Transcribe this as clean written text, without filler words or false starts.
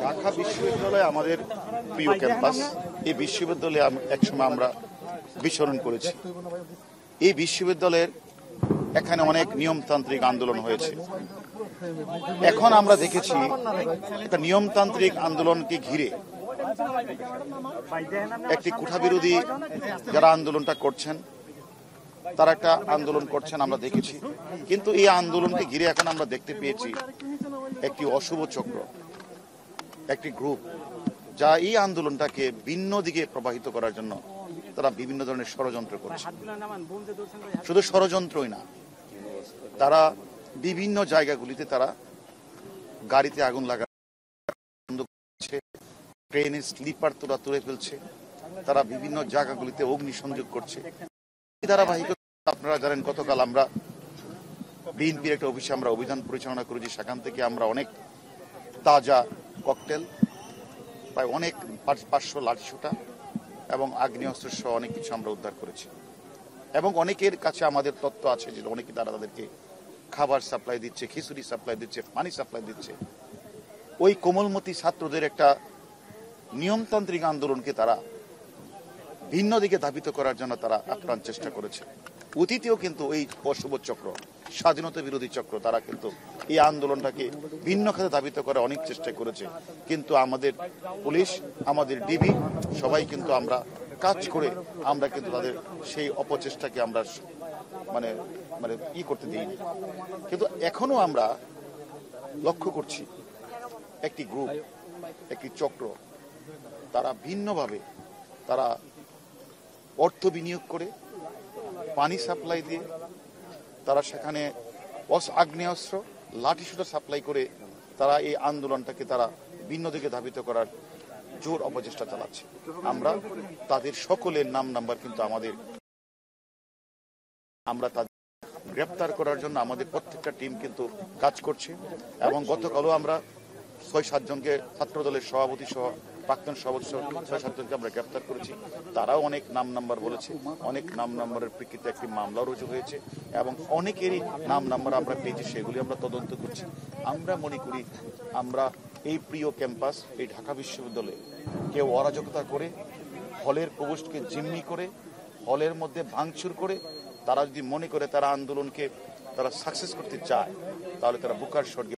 ঢাকা বিশ্ববিদ্যালয় আমাদের প্রিয় ক্যাম্পাস। এই বিশ্ববিদ্যালয়ে একসময় আমরা বিচরণ করেছি। এই বিশ্ববিদ্যালয়ের এখানে অনেক নিয়মতান্ত্রিক আন্দোলন হয়েছে। এখন আমরা দেখেছি একটা নিয়মতান্ত্রিক আন্দোলনকে ঘিরে একটি কোঠাবিরোধী যারা আন্দোলনটা করছেন তারা একটা আন্দোলন করছেন আমরা দেখেছি। কিন্তু এই আন্দোলনকে ঘিরে এখন আমরা দেখতে পেয়েছি একটি অশুভ চক্র, একটি গ্রুপ যা এই আন্দোলনটাকে ভিন্ন দিকে প্রবাহিত করার জন্য তারা বিভিন্ন ধরনের ষড়যন্ত্র করছে। শুধু ষড়যন্ত্রই না, তারা বিভিন্ন জায়গাগুলিতে তারা গাড়িতে আগুন লাগাচ্ছে, ট্রেনের স্লিপার তোরা তুলে ফেলছে, তারা বিভিন্ন জায়গাগুলিতে অগ্নিসংযোগ করছে। ধারাবাহিকতা আপনারা জানেন, গতকাল আমরা বিএনপির একটা অফিসে আমরা অভিযান পরিচালনা করেছি। সেখান থেকে আমরা অনেক তাজা ককটেল, প্রায় অনেক 500 লাঠিসোঁটা এবং আগ্নেয়াস্ত্র সহ অনেক কিছু আমরা উদ্ধার করেছি। এবং অনেকের কাছে আমাদের তথ্য আছে যে অনেকে তারা তাদেরকে খাবার সাপ্লাই দিচ্ছে, খিচুড়ি সাপ্লাই দিচ্ছে, পানি সাপ্লাই দিচ্ছে। ওই কোমলমতি ছাত্রদের একটা নিয়মতান্ত্রিক আন্দোলনকে তারা ভিন্ন দিকে ধাবিত করার জন্য তারা আপ্রাণ চেষ্টা করেছে। অতীতেও কিন্তু এই অশুভ চক্র, স্বাধীনতা বিরোধী চক্র, তারা কিন্তু এই আন্দোলনটাকে ভিন্ন খাতে ধাবিত করার অনেক চেষ্টা করেছে। কিন্তু আমাদের পুলিশ, আমাদের ডিবি সবাই কিন্তু আমরা কাজ করে আমরা কিন্তু তাদের সেই অপচেষ্টাকে আমরা মানে মানে করতে দিইনি। কিন্তু এখনো আমরা লক্ষ্য করছি একটি গ্রুপ, একটি চক্র, তারা ভিন্নভাবে তারা অর্থ বিনিয়োগ করে, পানি সাপ্লাই দিয়ে, তারা সেখানে আগ্নেয়াস্ত্র, লাঠিসোঁটা সাপ্লাই করে তারা এই আন্দোলনটাকে তারা ভিন্ন দিকে ধাবিত করার জোর অপচেষ্টা চালাচ্ছে। আমরা তাদের সকলের নাম নাম্বার কিন্তু আমরা তাদের গ্রেপ্তার করার জন্য আমাদের প্রত্যেকটা টিম কিন্তু কাজ করছে। এবং গতকালও আমরা 6-7 জনকে ছাত্রদলের সভাপতি সহ প্রাক্তন সভাপতি সহ 6-7 জনকে আমরা গ্রেপ্তার করেছি। তারাও অনেক নাম নাম্বার বলেছে। অনেক নাম নাম্বারের প্রেক্ষিতে একটি মামলা রুজু হয়েছে এবং অনেকেরই নাম নাম্বার আমরা পেয়েছি, সেগুলি আমরা তদন্ত করছি। আমরা মনে করি আমরা এই প্রিয় ক্যাম্পাস, এই ঢাকা বিশ্ববিদ্যালয়ে কেউ অরাজকতা করে, হলের প্রবেশকে জিম্মি করে, হলের মধ্যে ভাঙচুর করে, তারা যদি মনে করে তারা আন্দোলনকে তারা সাকসেস করতে চায়, তাহলে তারা বুকার স্বর্গে